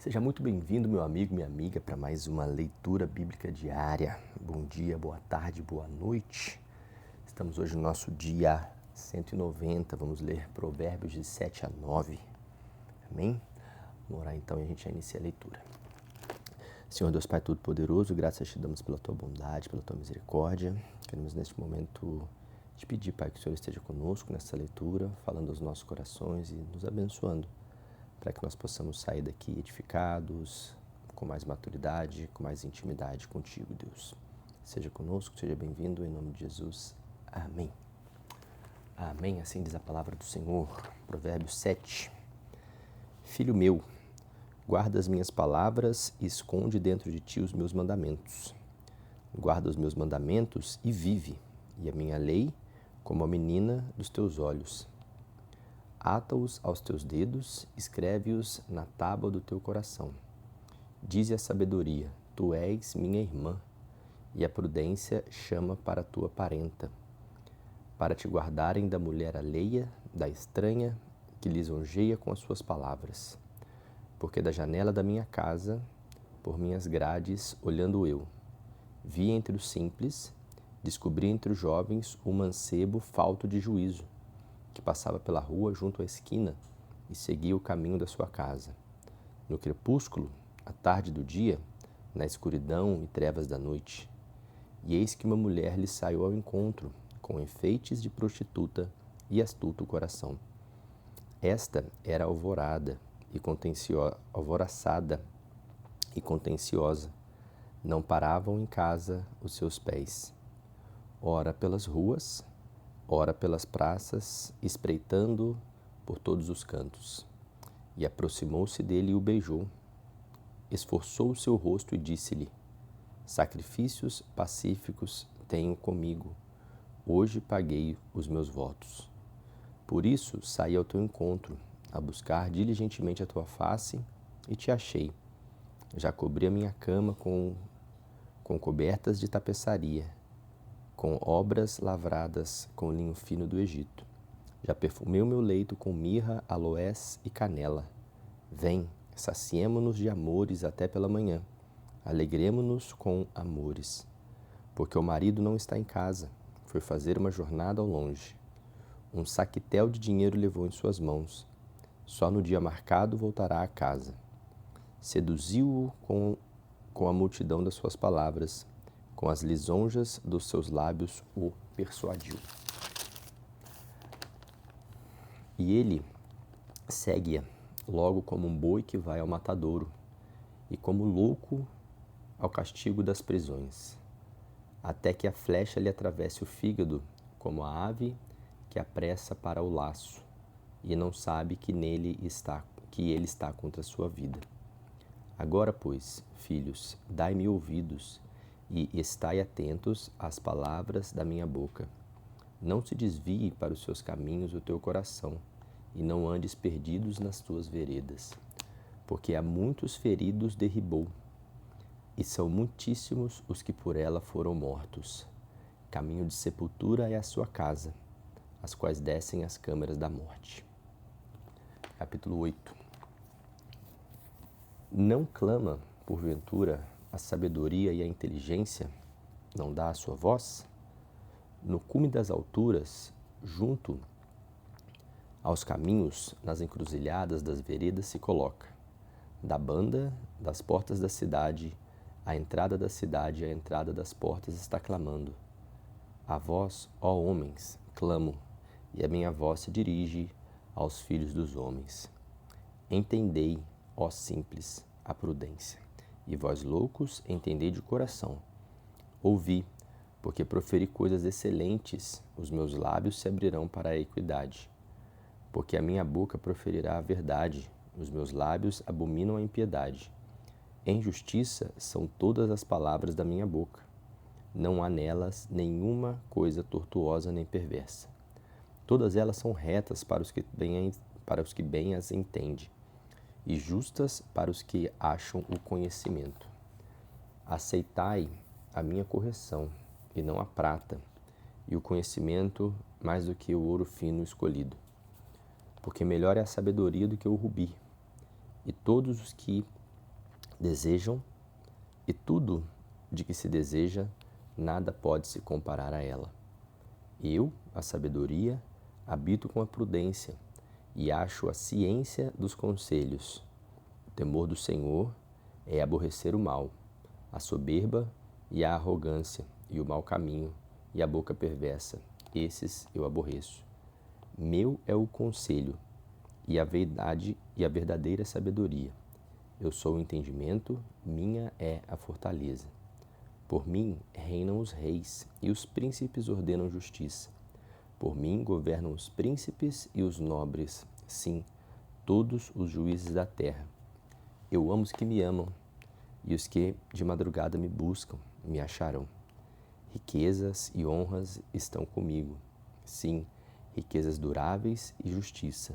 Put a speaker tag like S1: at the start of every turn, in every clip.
S1: Seja muito bem-vindo, meu amigo, minha amiga, para mais uma leitura bíblica diária. Bom dia, boa tarde, boa noite. Estamos hoje no nosso dia 190, vamos ler Provérbios de 7 a 9. Amém? Vamos orar então e a gente já inicia a leitura. Senhor Deus Pai Todo-Poderoso, graças te damos pela tua bondade, pela tua misericórdia. Queremos neste momento te pedir, Pai, que o Senhor esteja conosco nessa leitura, falando aos nossos corações e nos abençoando, para que nós possamos sair daqui edificados, com mais maturidade, com mais intimidade contigo, Deus. Seja conosco, seja bem-vindo, em nome de Jesus. Amém. Amém, assim diz a palavra do Senhor. Provérbios 7. Filho meu, guarda as minhas palavras e esconde dentro de ti os meus mandamentos. Guarda os meus mandamentos e vive, e a minha lei como a menina dos teus olhos. Ata-os aos teus dedos, escreve-os na tábua do teu coração. Dize a sabedoria, tu és minha irmã, e a prudência chama para tua parenta, para te guardarem da mulher alheia, da estranha, que lisonjeia com as suas palavras. Porque da janela da minha casa, por minhas grades, olhando eu, vi entre os simples, descobri entre os jovens um mancebo falto de juízo, que passava pela rua junto à esquina e seguia o caminho da sua casa. No crepúsculo, à tarde do dia, na escuridão e trevas da noite, e eis que uma mulher lhe saiu ao encontro, com enfeites de prostituta e astuto coração. Esta era alvorada e alvoroçada e contenciosa. Não paravam em casa os seus pés. Ora pelas ruas, ora pelas praças, espreitando por todos os cantos. E aproximou-se dele e o beijou. Esforçou o seu rosto e disse-lhe: sacrifícios pacíficos tenho comigo. Hoje paguei os meus votos. Por isso saí ao teu encontro, a buscar diligentemente a tua face, e te achei. Já cobri a minha cama com cobertas de tapeçaria, com obras lavradas com linho fino do Egito. Já perfumei o meu leito com mirra, aloés e canela. Vem, saciemo-nos de amores até pela manhã. Alegremo-nos com amores. Porque o marido não está em casa, foi fazer uma jornada ao longe. Um saquetel de dinheiro levou em suas mãos. Só no dia marcado voltará a casa. Seduziu-o com a multidão das suas palavras, com as lisonjas dos seus lábios o persuadiu. E ele segue-a, logo como um boi que vai ao matadouro, e como louco ao castigo das prisões, até que a flecha lhe atravesse o fígado, como a ave que apressa para o laço, e não sabe que ele está contra a sua vida. Agora, pois, filhos, dai-me ouvidos, e estai atentos às palavras da minha boca. Não se desvie para os seus caminhos o teu coração, e não andes perdidos nas tuas veredas. Porque há muitos feridos derribou, e são muitíssimos os que por ela foram mortos. Caminho de sepultura é a sua casa, as quais descem as câmaras da morte. Capítulo 8. Não clama, porventura, a sabedoria e a inteligência? Não dá a sua voz? No cume das alturas, junto aos caminhos, nas encruzilhadas das veredas se coloca. Da banda, das portas da cidade, a entrada da cidade e a entrada das portas está clamando. A vós, ó homens, clamo, e a minha voz se dirige aos filhos dos homens. Entendei, ó simples, a prudência, e vós loucos, entendei de coração. Ouvi, porque proferi coisas excelentes, os meus lábios se abrirão para a equidade. Porque a minha boca proferirá a verdade, os meus lábios abominam a impiedade. Em justiça são todas as palavras da minha boca. Não há nelas nenhuma coisa tortuosa nem perversa. Todas elas são retas para os que bem as entendem, e justas para os que acham o conhecimento. Aceitai a minha correção, e não a prata, e o conhecimento mais do que o ouro fino escolhido. Porque melhor é a sabedoria do que o rubi, e todos os que Desejam, e tudo de que se deseja, nada pode se comparar a ela. Eu, a sabedoria, habito com a prudência e acho a ciência dos conselhos. O temor do Senhor é aborrecer o mal, a soberba e a arrogância, e o mau caminho, e a boca perversa. Esses eu aborreço. Meu é o conselho, e a verdade e a verdadeira sabedoria. Eu sou o entendimento, minha é a fortaleza. Por mim reinam os reis, e os príncipes ordenam justiça. Por mim governam os príncipes e os nobres, sim, todos os juízes da terra. Eu amo os que me amam, e os que de madrugada me buscam, me acharão. Riquezas e honras estão comigo, sim, riquezas duráveis e justiça.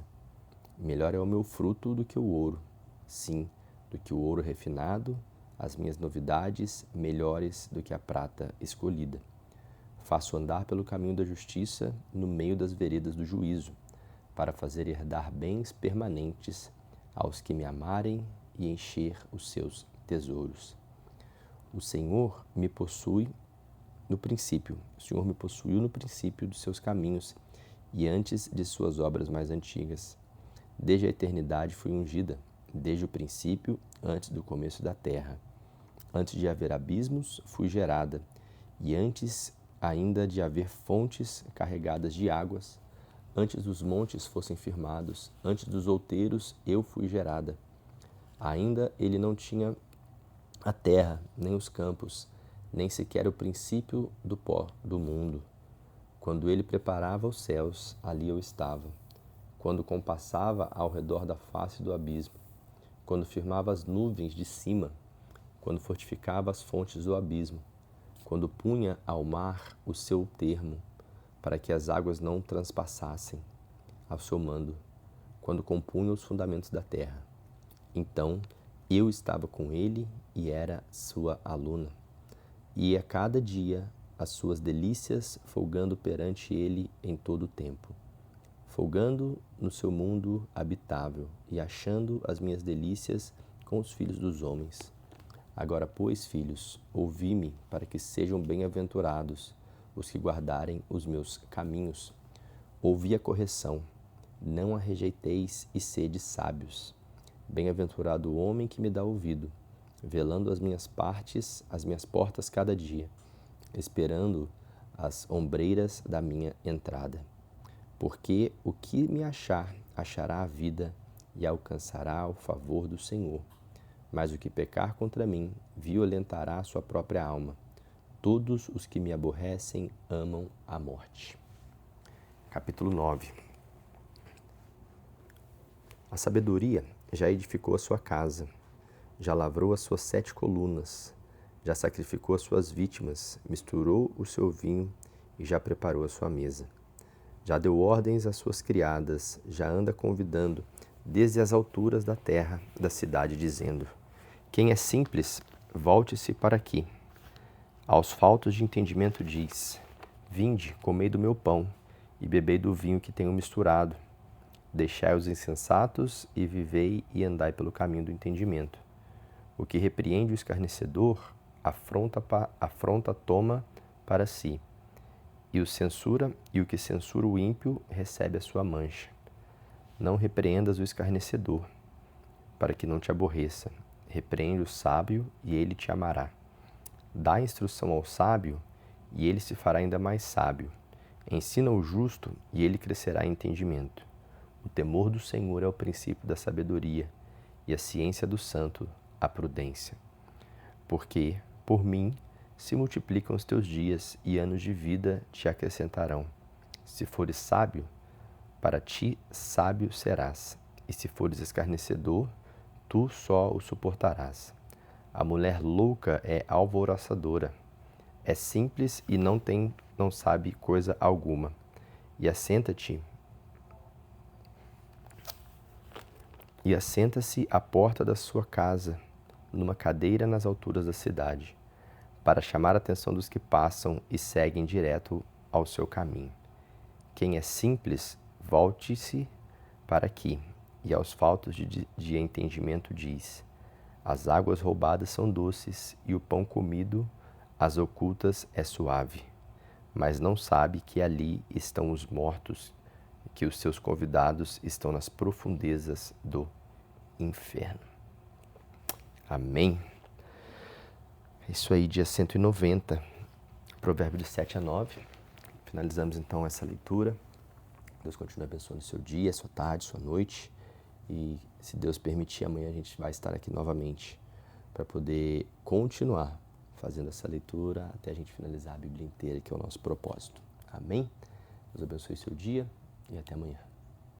S1: Melhor é o meu fruto do que o ouro, sim, do que o ouro refinado, as minhas novidades melhores do que a prata escolhida. Faço andar pelo caminho da justiça no meio das veredas do juízo, para fazer herdar bens permanentes aos que me amarem e encher os seus tesouros. O Senhor me possuiu no princípio dos seus caminhos e antes de suas obras mais antigas. Desde a eternidade fui ungida, desde o princípio, antes do começo da terra. Antes de haver abismos, fui gerada, e antes ainda de haver fontes carregadas de águas, antes dos montes fossem firmados, antes dos outeiros eu fui gerada. Ainda ele não tinha a terra, nem os campos, nem sequer o princípio do pó do mundo. Quando ele preparava os céus, ali eu estava. Quando compassava ao redor da face do abismo, quando firmava as nuvens de cima, quando fortificava as fontes do abismo, quando punha ao mar o seu termo, para que as águas não transpassassem, ao seu mando, quando compunha os fundamentos da terra. Então eu estava com ele e era sua aluna, e a cada dia as suas delícias folgando perante ele em todo o tempo. Folgando no seu mundo habitável e achando as minhas delícias com os filhos dos homens. Agora, pois, filhos, ouvi-me para que sejam bem-aventurados os que guardarem os meus caminhos. Ouvi a correção, não a rejeiteis e sede sábios. Bem-aventurado o homem que me dá ouvido, velando as minhas portas cada dia, esperando as ombreiras da minha entrada. Porque o que me achar, achará a vida e alcançará o favor do Senhor. Mas o que pecar contra mim, violentará a sua própria alma. Todos os que me aborrecem amam a morte. Capítulo 9. A sabedoria já edificou a sua casa, já lavrou as suas 7 colunas, já sacrificou as suas vítimas, misturou o seu vinho e já preparou a sua mesa. Já deu ordens às suas criadas, já anda convidando, desde as alturas da terra, da cidade, dizendo: quem é simples, volte-se para aqui. Aos faltos de entendimento diz: vinde, comei do meu pão, e bebei do vinho que tenho misturado. Deixai os insensatos, e vivei e andai pelo caminho do entendimento. O que repreende o escarnecedor, afronta toma para si. E o que censura o ímpio recebe a sua mancha. Não repreendas o escarnecedor, para que não te aborreça. Repreende o sábio, e ele te amará. Dá instrução ao sábio, e ele se fará ainda mais sábio. Ensina o justo, e ele crescerá em entendimento. O temor do Senhor é o princípio da sabedoria, e a ciência do santo, a prudência. Porque, por mim, se multiplicam os teus dias, e anos de vida te acrescentarão. Se fores sábio, para ti sábio serás, e se fores escarnecedor, tu só o suportarás. A mulher louca é alvoroçadora, é simples e não sabe coisa alguma. E assenta-se à porta da sua casa, numa cadeira nas alturas da cidade, para chamar a atenção dos que passam e seguem direto ao seu caminho. Quem é simples, volte-se para aqui, e aos faltos de entendimento diz: As águas roubadas são doces e o pão comido às ocultas é suave. Mas não sabe que ali estão os mortos, que os seus convidados estão nas profundezas do inferno. Amém? É isso aí, dia 190, provérbio de 7 a 9. Finalizamos então essa leitura. Deus continue abençoando o seu dia, sua tarde, sua noite. E se Deus permitir, amanhã a gente vai estar aqui novamente para poder continuar fazendo essa leitura até a gente finalizar a Bíblia inteira, que é o nosso propósito. Amém? Deus abençoe o seu dia e até amanhã.